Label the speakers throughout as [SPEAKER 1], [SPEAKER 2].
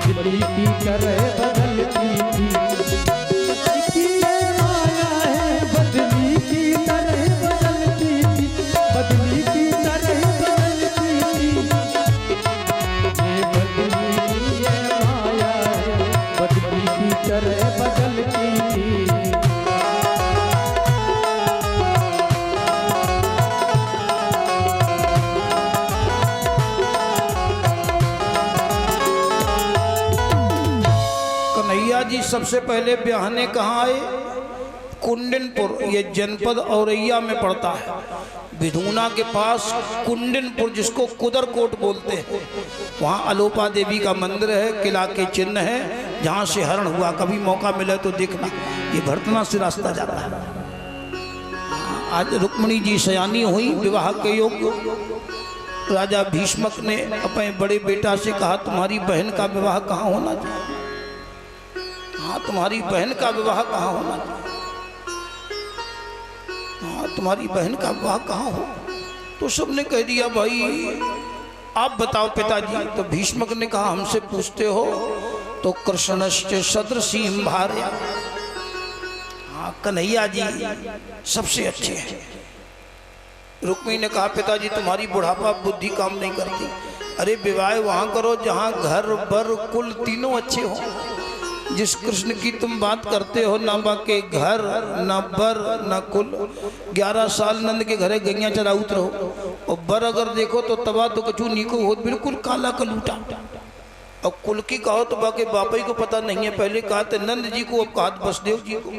[SPEAKER 1] बदली की तरह बदलती थी। की ये माया है बदली की तरह बदलती थी, बदली की तरह बदलती थी। ये बदली की ये माया है बदली की तरह बदलती थी।
[SPEAKER 2] कन्हैया जी सबसे पहले ब्याहने कहाँ आए? कुंडनपुर, ये जनपद औरैया में पड़ता है। विधूना के पास कुंडनपुर, जिसको कुदरकोट बोलते हैं, वहाँ अलोपा देवी का मंदिर है, किला के चिन्ह है जहाँ से हरण हुआ। कभी मौका मिले तो देखना, ये भरतना से रास्ता जाता है। आज रुक्मिणी जी सयानी हुई, विवाह के योग्य। राजा भीष्मक ने अपने बड़े बेटा से कहा तुम्हारी बहन का विवाह कहाँ होना चाहिए? हाँ, तुम्हारी बहन का विवाह कहाँ होना चाहिए? हाँ, तुम्हारी बहन का विवाह कहाँ हो? तो सबने कह दिया भाई आप बताओ पिताजी। तो भीष्मक ने कहा हमसे पूछते हो तो कृष्णश्च सदृशीं भार्या। हाँ, कन्हैया जी सबसे अच्छे हैं। रुक्मिणी ने कहा पिताजी तुम्हारी बुढ़ापा बुद्धि काम नहीं करती। अरे विवाह वहां करो जहां घर बर कुल तीनों अच्छे हो। जिस कृष्ण की तुम बात करते हो, ना बाके घर ना बर ना कुल। 11 साल नंद के घरे गैया चरा उतरो, और बर अगर देखो तो तबा तो कछू नीको हो, बिल्कुल काला कलूटा। और कुल की कहो तो बाके बापा को पता नहीं है। पहले कहा थे नंद जी को, अब कहा वसुदेव जी को।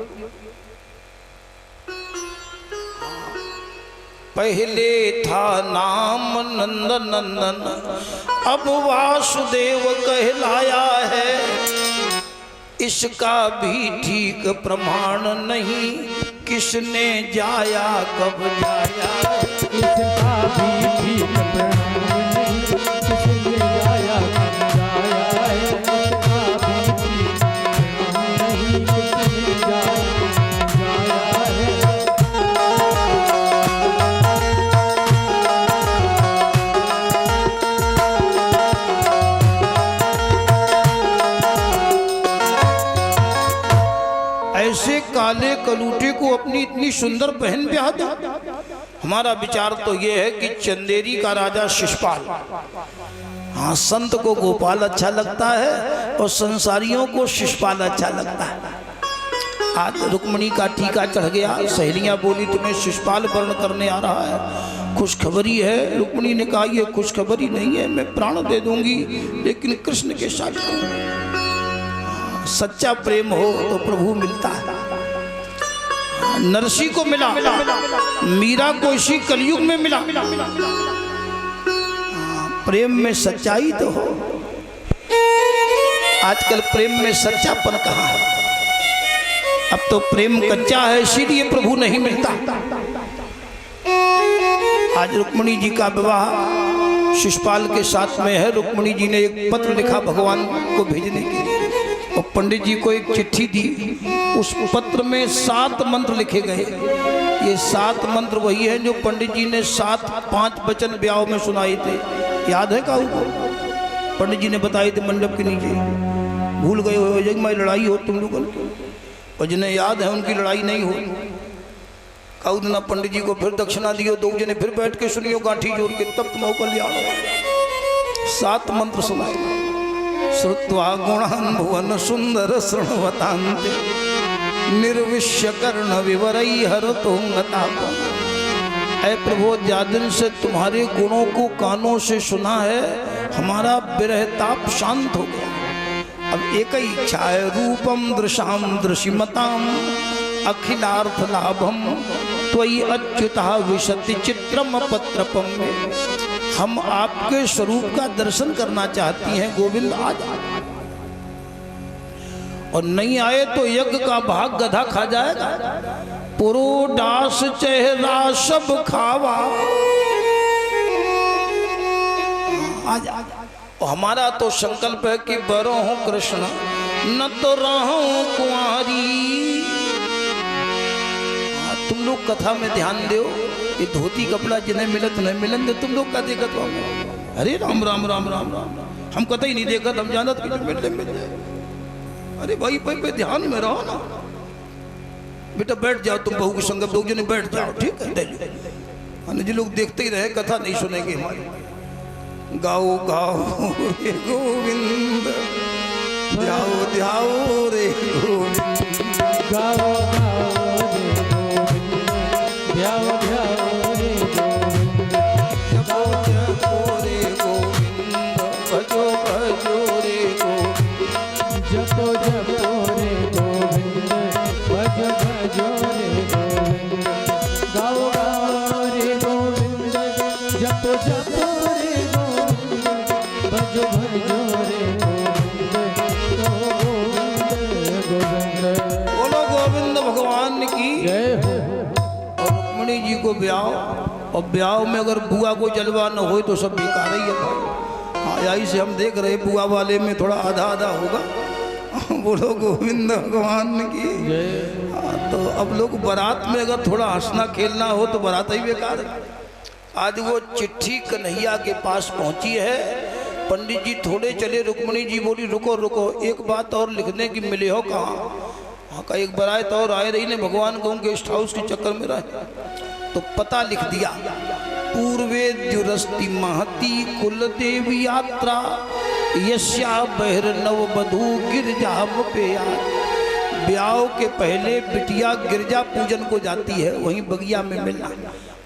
[SPEAKER 2] पहले था नाम नंद नंदन, अब वासुदेव कहलाया है। इसका भी ठीक प्रमाण नहीं, किसने जाया कब जाया।
[SPEAKER 1] इसका भी ठीक प्रमाण नहीं, किसने जाया कब जाया है। इसका भी ठीक प्रमाण नहीं, किसने जाया है।
[SPEAKER 2] ऐसे काले कलूटे को अपनी इतनी सुंदर बहन ब्याह दो। हमारा विचार तो यह है कि चंदेरी का राजा शिशुपाल, हाँ, संत को गोपाल अच्छा लगता है और संसारियों को शिशुपाल अच्छा लगता है। आज रुक्मिणी का टीका चढ़ गया, सहेलियां बोली तुम्हें शिशुपाल वर्ण करने आ रहा है, खुशखबरी है। रुक्मिणी ने कहा यह खुशखबरी नहीं है, मैं प्राण दे दूंगी लेकिन कृष्ण के साथ। सच्चा प्रेम हो तो प्रभु मिलता है। नरसी को मिला, मीरा को इसी कलयुग में मिला। प्रेम में सच्चाई तो हो। आजकल प्रेम में सच्चापन कहाँ है? अब तो प्रेम कच्चा है, इसीलिए प्रभु नहीं मिलता। आज रुक्मिणी जी का विवाह शिशुपाल के साथ में है। रुक्मिणी जी ने एक पत्र लिखा भगवान को भेजने के लिए, और पंडित जी को एक चिट्ठी दी। उस पत्र में 7 मंत्र लिखे गए। ये 7 मंत्र वही है जो पंडित जी ने 5 वचन ब्याह में सुनाए थे। याद है काऊ को? पंडित जी ने बताए थे मंडप के नीचे। भूल गए हो जग में लड़ाई हो तुम लोगों की, और जिन्हें याद है उनकी लड़ाई नहीं हो। काऊ ना पंडित जी को फिर दक्षिणा दियो, 2 जने फिर बैठ के सुनियो गांठी जोड़ के, तब तुम कल्याण। 7 मंत्र सुनाए। श्रुत्वा गुणान् भुवन सुंदर शृण्वतान्ते, निर्विश्य कर्ण विवरई हरतोंगतापं। ऐ प्रभु, जादिन से तुम्हारे गुणों को कानों से सुना है, हमारा विरह ताप शांत हो गया। अब एक ही इच्छा है, रूपम दृशाम दृशिमताम अखिलार्थ लाभम त्वयि अच्युता विशति चित्रम पत्रपम। हम आपके स्वरूप का दर्शन करना चाहती हैं गोविंद, आज। और नहीं आए तो यज्ञ का भाग गधा खा जाएगा। पुरोडास चेहरा सब खावा। आज और हमारा तो संकल्प है कि बरो हूं कृष्ण न तो रहूं कुंवारी। तुम लोग कथा में ध्यान दो, ये धोती कपड़ा जिन्हें मिले तुम्हें मिलन दे, तुम लोग का देखत हो। अरे राम राम राम राम राम, हम कतई नहीं देखा, हम जानत कि मिल जाए। अरे भाई भाई पे ध्यान में रहो ना बेटा, बैठ जाओ तुम बहू के संग, दो जने बैठ जाओ, ठीक है। जी लोग देखते ही रहे, कथा नहीं सुनेंगे हमारी। गाओ गाओ रे गोविंद, ध्याओ ध्याओ रे गोविंद,
[SPEAKER 1] गाओ गाओ रे गोविंद, ध्याओ ध्याओ रे गोविंद,
[SPEAKER 2] जपो जपो रे गोविंद, भजो भजो रे गोविंद,
[SPEAKER 1] जपो जपो रे गोविंद, भजो भजो रे गोविंद, गाओ गाओ रे गोविंद, जपो जपो रे गोविंद, भजो भजो रे गोविंद, गोविंद।
[SPEAKER 2] बोलो गोविंद भगवान की
[SPEAKER 1] जय हो।
[SPEAKER 2] और रुक्मिणी जी को ब्याह, और ब्याह में अगर बुआ को जलवा न हो तो सब बेकार ही है भाई। हाँ यही से हम देख रहे बुआ वाले में थोड़ा आधा आधा होगा। बोलो गोविंद भगवान की। हाँ, तो अब लोग बारात में अगर थोड़ा हंसना खेलना हो तो बारात ही बेकार है। आज वो चिट्ठी कन्हैया के पास पहुंची है, पंडित जी थोड़े चले, रुक्मिणी जी बोली रुको रुको, एक बात और लिखने की मिले हो कहाँ? हाँ का एक बारात और आए रही ने, भगवान को गेस्ट हाउस के चक्कर में रहे, तो पता लिख दिया। पूर्वे द्युरस्ति महती कुल देवी यात्रा, यस्या बहिर नव बधू गिरजाम पे। ब्याह के पहले बिटिया गिरजा पूजन को जाती है, वहीं बगिया में मिलना।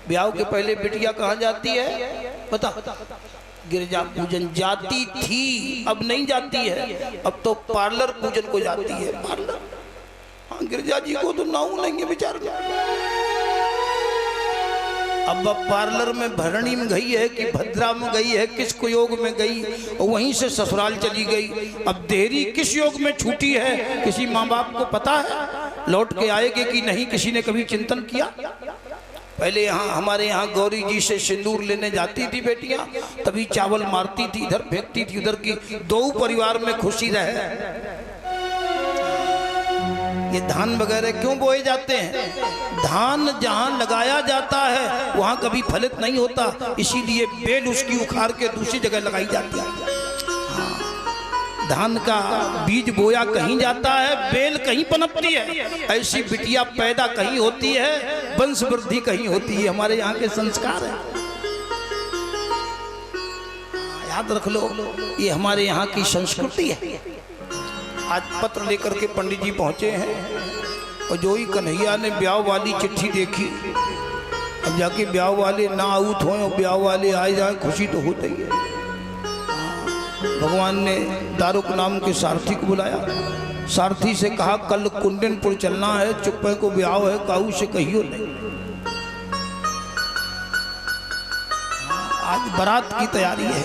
[SPEAKER 2] ब्याह के पहले बिटिया कहाँ जाती है पता? गिरजा पूजन जाती थी, अब नहीं जाती है, अब तो पार्लर पूजन को जाती है। पार्लर, हाँ गिरजा जी को तो नाऊ नहीं है बेचारा। अब पार्लर में भरणी में गई है कि भद्रा में गई है, किस को योग में गई, और वहीं से ससुराल चली गई। अब देरी किस योग में छूटी है किसी माँ बाप को पता है? लौट के आएगी कि नहीं, किसी ने कभी चिंतन किया? पहले यहाँ हमारे यहाँ गौरी जी से सिंदूर लेने जाती थी बेटियां, तभी चावल मारती थी, इधर फेंकती थी उधर की, दो परिवार में खुशी रहे। ये धान वगैरह क्यों बोए जाते हैं? धान जहाँ लगाया जाता है वहाँ कभी फलित नहीं होता, इसीलिए बेल उसकी उखाड़ के दूसरी जगह लगाई जाती है। धान का बीज बोया कहीं जाता है, बेल कहीं पनपती है, ऐसी बिटिया पैदा कहीं होती है, वंश वृद्धि कहीं होती है। हमारे यहाँ के संस्कार है, याद रख लो, ये हमारे यहाँ की संस्कृति है। आज पत्र लेकर के पंडित जी पहुंचे हैं, और जो ही कन्हैया ने ब्याह वाली चिट्ठी देखी, अब जाके ब्याह वाले ना आउट हो और ब्याह वाले आ जाए, खुशी तो होती है। भगवान ने दारुक नाम के सारथी को बुलाया, सारथी से कहा कल कुंडनपुर चलना है, चुप्पे को ब्याह है, काऊ से कहियो नहीं। आज बारात की तैयारी है,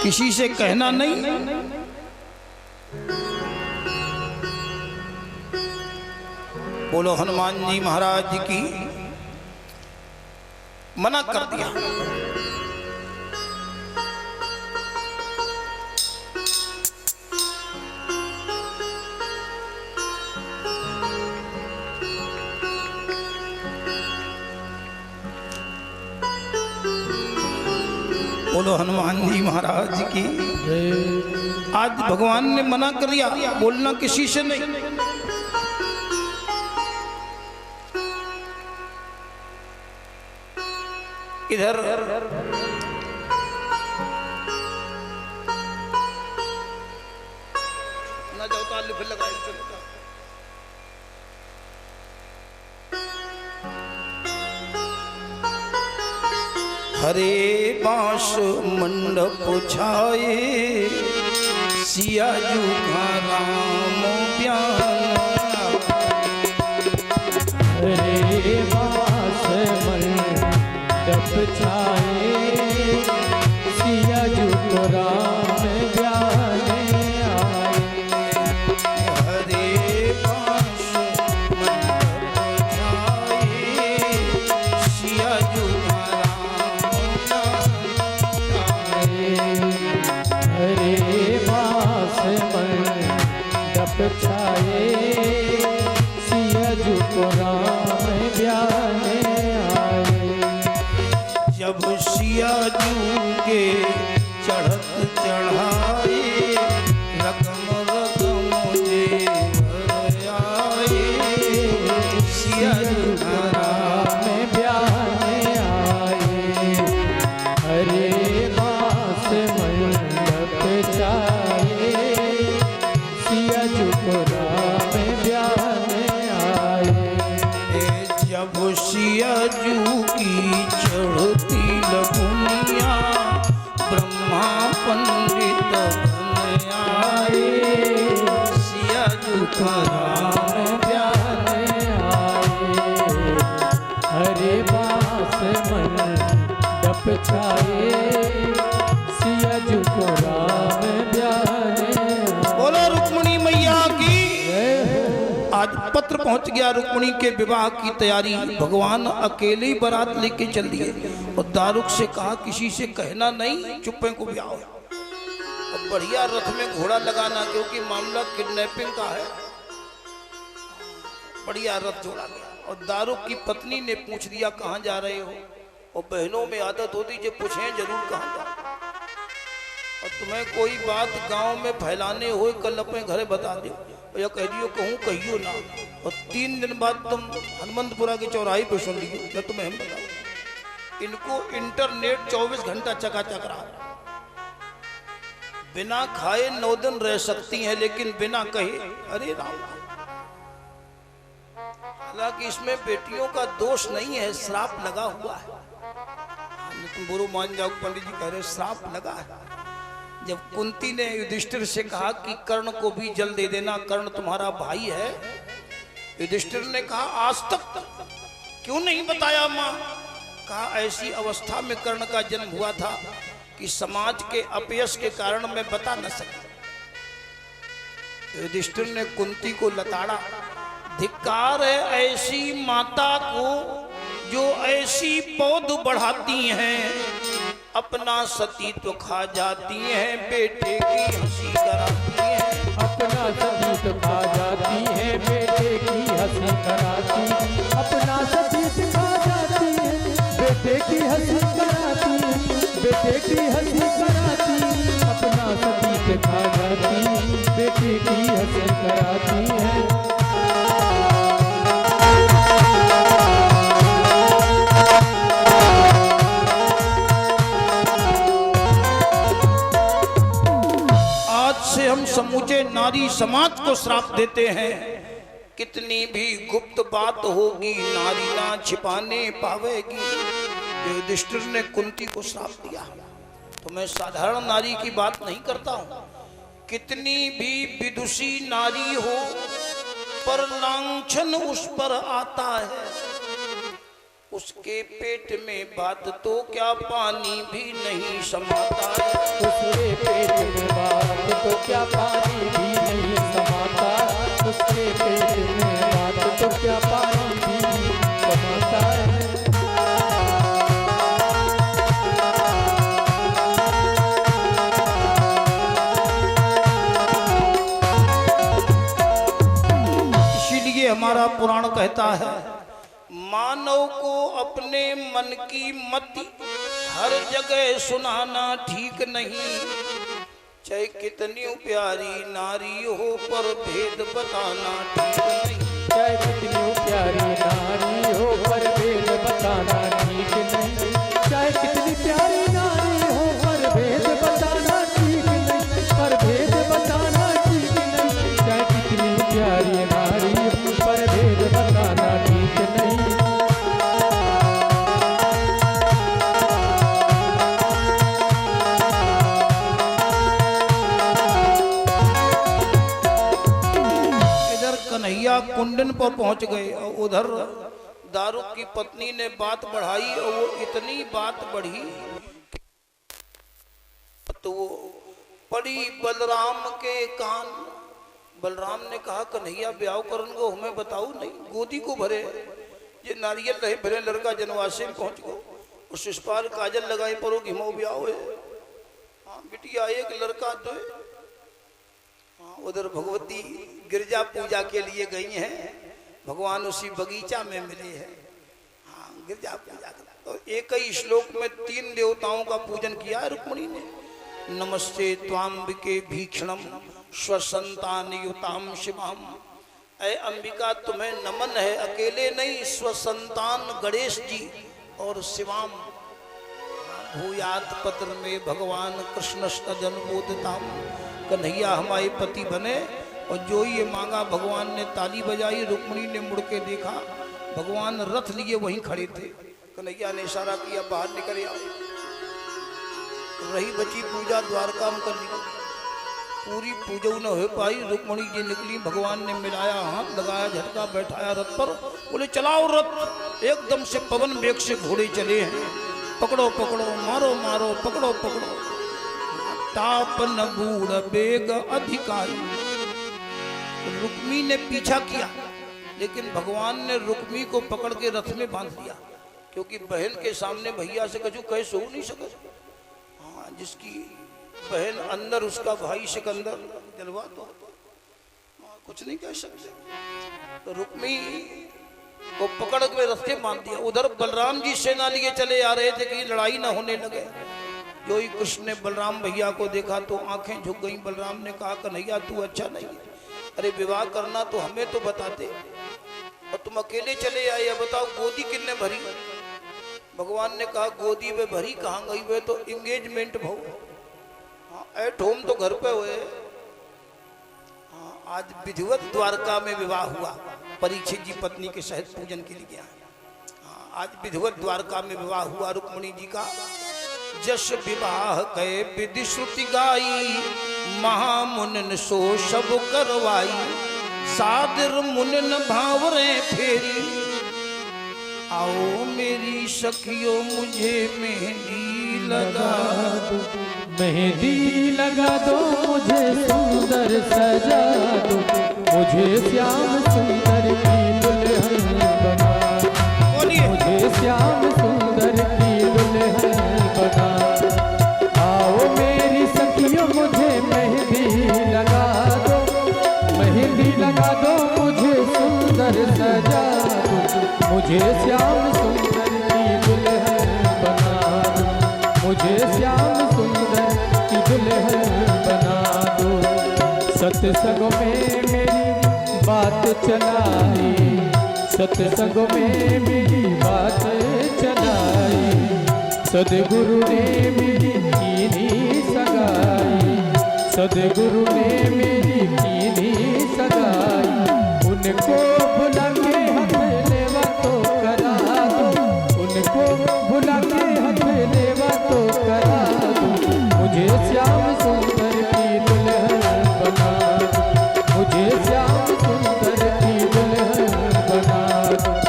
[SPEAKER 2] किसी से कहना नहीं। बोलो हनुमान जी महाराज की। मना कर दिया। बोलो हनुमान जी महाराज की। आज भगवान ने मना कर दिया, बोलना किसी से नहीं। इधर ना जाओ तो आलू फिर लगाए चलता। हरे बांस मंडप छाए, सियाजू का राम प्यार।
[SPEAKER 1] हरे बांस मंडप छाए, सियाजू को राम प्यारे आए।
[SPEAKER 2] हरे बांस मंडप छाए, सियाजू
[SPEAKER 1] हरे बांस मंडप छाए, सियाजू को राम ब्याने आए।
[SPEAKER 2] जब सियाजू के
[SPEAKER 1] राम प्यारे आए, हरे बास मंडप छाए, सिया जी को राम प्यारे।
[SPEAKER 2] बोलो रुक्मणी मैया की। आज पत्र पहुंच गया रुक्मणी के विवाह की तैयारी। भगवान अकेले ही बारात लेके चल दिए और दारुक से कहा किसी से कहना नहीं, चुप्पे को भी आओ और बढ़िया रथ में घोड़ा लगाना, क्योंकि मामला किडनैपिंग का है। बढ़िया रथ जोड़ा गया और दारुक की पत्नी ने पूछ दिया कहाँ जा रहे हो, और बहनों में आदत होती जब पूछे जरूर कहाँ जा, और तुम्हें कोई बात गांव में फैलाने हो कल अपने घरे बता दो या कह दियो कहूँ कहियो ना, और 3 दिन बाद तुम हनुमंतपुरा के चौराहे पे सुन लियो या तुम्हें हम बताओ। इनको इंटरनेट 24 घंटा चकाचक रहा। बिना खाए 9 दिन रह सकती हैं, लेकिन बिना कहे अरे राम। हालांकि इसमें बेटियों का दोष नहीं है, श्राप लगा हुआ है। तुम बुरो मान जाओ, पंडित जी कह रहे श्राप लगा है। जब कुंती ने युधिष्ठिर से कहा कि कर्ण को भी जल दे देना, कर्ण तुम्हारा भाई है, युधिष्ठिर ने कहा आज तक क्यों नहीं बताया मां? कहा ऐसी अवस्था में कर्ण का जन्म हुआ था कि समाज के अपयश के कारण मैं बता न सका। युधिष्ठिर ने कुंती को लताड़ा, धिक्कार है ऐसी माता को जो ऐसी पौध बढ़ाती हैं, अपना सतीत्व खा जाती हैं, बेटे की हंसी कराती हैं।
[SPEAKER 1] अपना सतीत्व खा जाती है, बेटे की हंसी कराती, अपना सतीत्व खा जाती है, बेटे की हंसी कराती, बेटे की हंसी कराती, अपना सतीत्व खा जाती, बेटे की हंसी कराती है।
[SPEAKER 2] हम समूचे नारी समाज को श्राप देते हैं, कितनी भी गुप्त बात होगी नारी ना छिपाने पावेगी। युधिष्ठिर ने कुंती को श्राप दिया। तो मैं साधारण नारी की बात नहीं करता हूं, कितनी भी विदुषी नारी हो पर लांछन उस पर आता है, उसके पेट में बात तो क्या पानी भी नहीं समाता है।
[SPEAKER 1] उसके पेट में बात तो क्या पानी भी नहीं समाता, उसके पेट में बात तो क्या पानी भी नहीं समाता है।
[SPEAKER 2] इसीलिए हमारा पुराण कहता है मानव को अपने मन की मति हर जगह सुनाना ठीक नहीं, चाहे कितनी प्यारी नारी हो पर भेद बताना ठीक नहीं।
[SPEAKER 1] चाहे कितनी प्यारी नारी हो पर भेद बताना ठीक नहीं, चाहे कितनी प्यारी नारी हो पर भेद बताना ठीक नहीं, पर भेद बताना ठीक नहीं, चाहे कितनी प्यारी नारी हो पर भेद बताना ठीक नहीं।
[SPEAKER 2] कन्हैया कुंडन पर पहुंच गए और उधर दारुक की पत्नी ने बात बढ़ाई और वो इतनी बात बढ़ी तो वो पड़ी बलराम के कान। बलराम ने कहा कन्हैया ब्याह करन को हमें बताओ नहीं, गोदी को भरे ये नारियल रहे भरे लड़का जनवासे में पहुंच गो और शिषपाल काजल लगाई पर घिमो ब्याह है। हाँ बिटिया एक लड़का दो। हाँ उधर भगवती गिरजा पूजा के लिए गई हैं, भगवान उसी बगीचा में मिले हैं। हाँ गिरजा पूजा तो एक ही श्लोक में 3 देवताओं का पूजन किया है रुक्मिणी ने। नमस्ते त्वाम्बिके भीक्षणम स्वसंतान युताम शिवाम। ऐ अंबिका तुम्हें नमन है, अकेले नहीं स्वसंतान गणेश जी और शिवाम। भूयात पत्र में भगवान कृष्ण तदनुमोदिताम। कन्हैया हमारे पति बने। और जो ये मांगा भगवान ने ताली बजाई। रुक्मिणी ने मुड़ के देखा, भगवान रथ लिए वहीं खड़े थे। कन्हैया ने इशारा किया बाहर निकल आओ। रही बची पूजा द्वारका में कर ली। पूरी पूजा न हो पाई। रुक्मणी जी निकली, भगवान ने मिलाया हाथ, लगाया झटका, बैठाया रथ पर, बोले चलाओ रथ। एकदम से पवन वेग से घोड़े चले हैं, पकड़ो पकड़ो, मारो मारो, पकड़ो पकड़ो। तापन बूढ़ बेग अधिकारी। रुक्मी ने पीछा किया, लेकिन भगवान ने रुक्मी को पकड़ के रथ में बांध दिया, क्योंकि बहन के सामने भैया से कछु कह सो नहीं सके। हाँ, जिसकी बहन अंदर, उसका भाई सिकंदर जलवा तो कुछ नहीं कह सकते। तो रुक्मी को पकड़ के रथ में बांध दिया। उधर बलराम जी सेना लिए चले आ रहे थे कि लड़ाई ना होने लगे। जो ही कृष्ण ने बलराम भैया को देखा तो आंखें झुक गईं। बलराम ने कहा, कन्हैया तू अच्छा नहीं है, अरे विवाह करना तो हमें तो बताते, और तुम अकेले चले आए। अब बताओ गोदी किसने भरी? भगवान ने कहा, गोदी में भरी कहाँ गई? वे तो इंगेजमेंट भाव, हाँ एट होम तो घर पे हुए। हाँ, आज विधिवत द्वारका में विवाह हुआ, परीक्षित जी पत्नी के सहित पूजन के लिए गया। हाँ, आज विधिवत द्वारका में विवाह हुआ रुक्मणी जी का। जस विवाह कहे विधि श्रुति गाई, महामुनिन सो सब करवाई। सादर मुनिन भावरे फेरी, आओ मेरी सखियों मुझे मेहंदी लगा दो।
[SPEAKER 1] मेहंदी लगा दो मुझे, सुंदर सजा दो, मुझे श्याम सुंदर की दुल्हन बना। मुझे श्याम सुंदर की दुल्हन बना। आओ मेरी सखियों मुझे मेहंदी लगा दो, मेहंदी लगा दो, मुझे सुंदर सजा दो, मुझे श्याम सुंदर की दुल्हन बना दो, मुझे श्याम सुंदर की दुल्हन बना दो। सत्संग में मेरी बात चलाई, सत्संग में मेरी बात चलाई। सदगुरु ने मेरी कीनी सगाई, सदगुरु ने मेरी कीनी सगाई। उनको बुला के हाथ लेवा तो करा दो, उनको बुला के हाथ लेवा तो करा दो, मुझे श्याम सुंदर की दुल्हन बना दो, मुझे श्याम सुंदर की दुल्हन बना दो।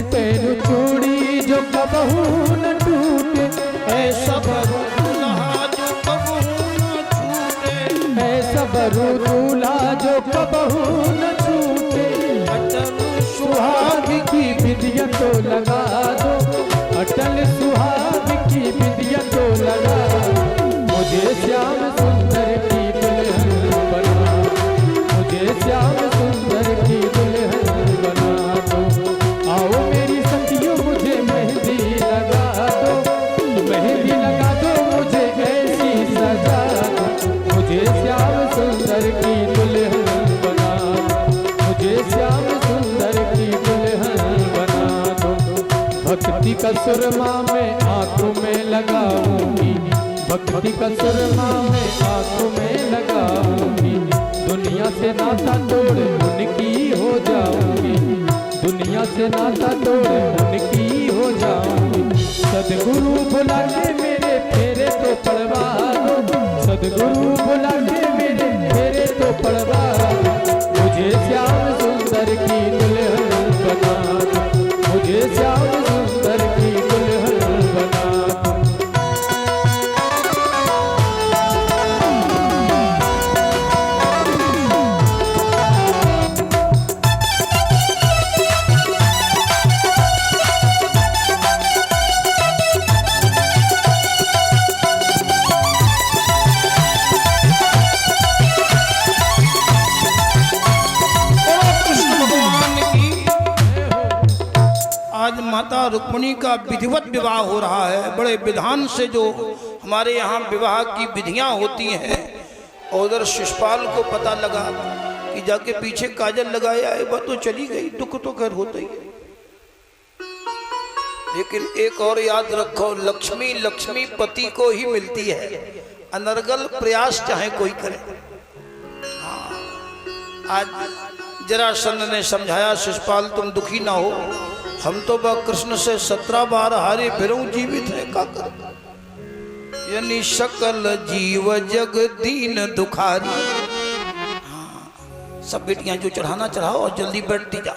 [SPEAKER 1] पहनु चूड़ी जो कबहू न टूटे,
[SPEAKER 2] ऐसा बरू दूल्हा जो कबहू न छूटे।
[SPEAKER 1] ऐसा बरू दूल्हा जो कबहू न छूटे।
[SPEAKER 2] अटल
[SPEAKER 1] सुहाग की बिंदिया तो लगा दो, अटल सुहाग की बिंदिया तो लगा दो, मुझे श्याम सुंदर की दुल्हन बना, मुझे श्याम सुंदर की दुल्हन बना दो। आओ मेरी सखियों मुझे मेहंदी लगा दो, मेहंदी लगा दो, मुझे ऐसी सजा दो, मुझे श्याम सुंदर की दुल्हन बना दो, मुझे श्याम सुंदर की दुल्हन बना दो। भक्ति का सुरमा मैं आंखों में लगाऊंगी, भक्ति का सुरमा मैं आंखों में लगाऊंगी। दुनिया से नाता तोड़ उनकी हो जाऊंगी, दुनिया से नाता तोड़ उनकी हो जाऊंगी। सदगुरु बुला के मेरे फेरे तो पड़वा दो, सदगुरु बुला के मेरे फेरे तो पड़वा दो, मुझे श्याम सुंदर की दुल्हन बना दो, मुझे श्याम सुंदर की दुल्हन बना दो।
[SPEAKER 2] माता रुक्मिणी का विधिवत विवाह हो रहा है। बड़े विधान से जो हमारे यहाँ विवाह की विधियाँ होती हैं। और उधर शिशुपाल को पता लगा कि जाके पीछे काजल लगाया है, वह तो चली गई, दुख तो खैर होता ही है। लेकिन एक और याद रखो, लक्ष्मी लक्ष्मी पति को ही मिलती है, अनर्गल प्रयास चाहे कोई करे। हाँ, आज जरासंध ने समझाया, शिशुपाल तुम दुखी ना हो, हम तो बा कृष्ण से 17 बार हारे फिरूं जीवित है का कर, यानी सकल जीव जग दीन दुखारी। हाँ, सब बेटियां जो चढ़ाना चढ़ाओ और जल्दी बैठती जा।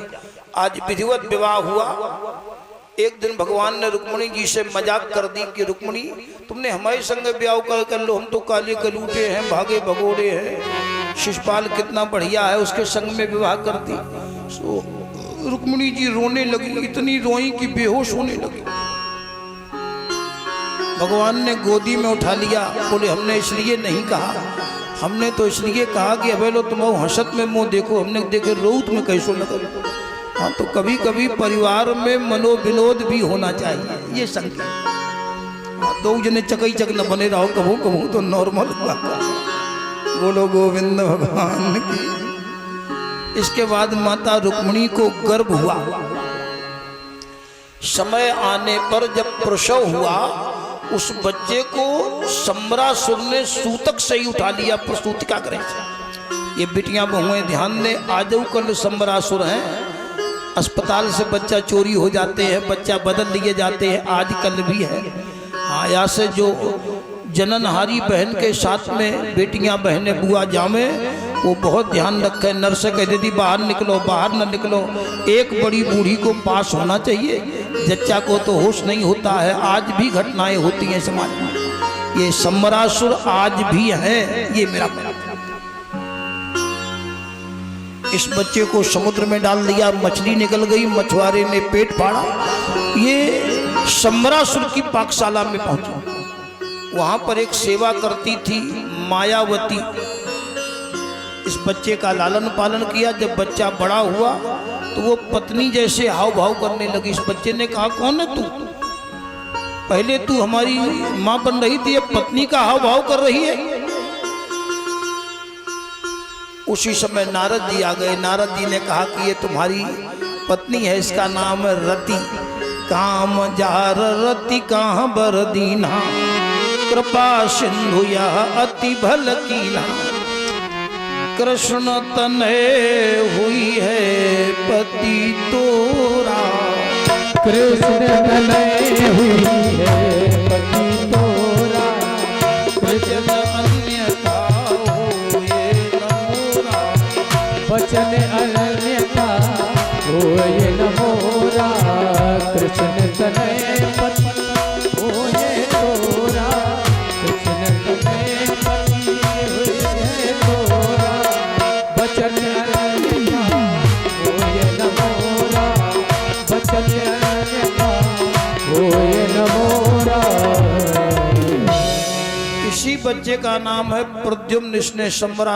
[SPEAKER 2] आज विधिवत विवाह हुआ। एक दिन भगवान ने रुक्मिणी जी से मजाक कर दी कि रुक्मिणी तुमने हमारे संग ब्याह कर लो, हम तो काले कलूटे हैं, भागे भगोड़े हैं, शिशुपाल कितना बढ़िया है, उसके संग में विवाह कर दी। सो रुक्मिणी जी रोने लगी, इतनी रोई कि बेहोश होने लगी। भगवान ने गोदी में उठा लिया, बोले हमने इसलिए नहीं कहा, हमने तो इसलिए कहा कि अबे लो तुम हंसत में मुंह देखो, हमने देखे रोत में कैसो लगा। हाँ, तो कभी कभी परिवार में मनोविनोद भी होना चाहिए, ये संकेत। हाँ, दो जने चकई चक न बने रहो, कभू कभू तो नॉर्मल हुआ। बोलो गोविंद भगवान की। इसके बाद माता रुक्मिणी को गर्भ हुआ। समय आने पर जब प्रसव हुआ, उस बच्चे को सम्रासुर ने सूतक से ही उठा लिया, प्रसूतिका गृह से। ये बेटियां बहुएं ध्यान दें, आजऊ कल सम्रासुर हैं। अस्पताल से बच्चा चोरी हो जाते हैं, बच्चा बदल लिए जाते हैं, आजकल भी है। हाँ, यहाँ से जो जननहारी बहन के साथ में बेटियां बहनें बुआ जामे, वो बहुत ध्यान रखें। नर्स कह देती बाहर निकलो, बाहर न निकलो। एक बड़ी बूढ़ी को पास होना चाहिए, जच्चा को तो होश नहीं होता है। आज भी घटनाएं होती हैं समाज में, ये सम्रासुर आज भी है। ये मेरा इस बच्चे को समुद्र में डाल दिया, मछली निकल गई, मछुआरे ने पेट फाड़ा। ये सम्रासुर की पाकशाला में पहुंचा। वहां पर एक सेवा करती थी मायावती। इस बच्चे का लालन पालन किया। जब बच्चा बड़ा हुआ तो वो पत्नी जैसे हाव भाव करने लगी। इस बच्चे ने कहा कौन है तू? पहले तू हमारी मां बन रही थी, अब पत्नी का हाव भाव कर रही है। उसी समय नारद जी आ गए। नारद जी ने कहा कि ये तुम्हारी पत्नी है, इसका नाम है रति। काम जार रति कहाँ बर दीना, कृपा सिंधु यह अति भल कीना। कृष्ण तनय हुई है पति तोरा,
[SPEAKER 1] कृष्ण तनय हुई है पति तोरा।
[SPEAKER 2] वचन अन्यथा होए न मोरा,
[SPEAKER 1] वचन अन्यथा होए न मोरा। कृष्ण तनय पति होए तोरा, कृष्ण तनय पति होए तोरा। वचन अन्यथा होए न मोरा, वचन अन्यथा होए न मोरा।
[SPEAKER 2] इसी बच्चे का नाम है प्रद्युम्न। इसने सम्राट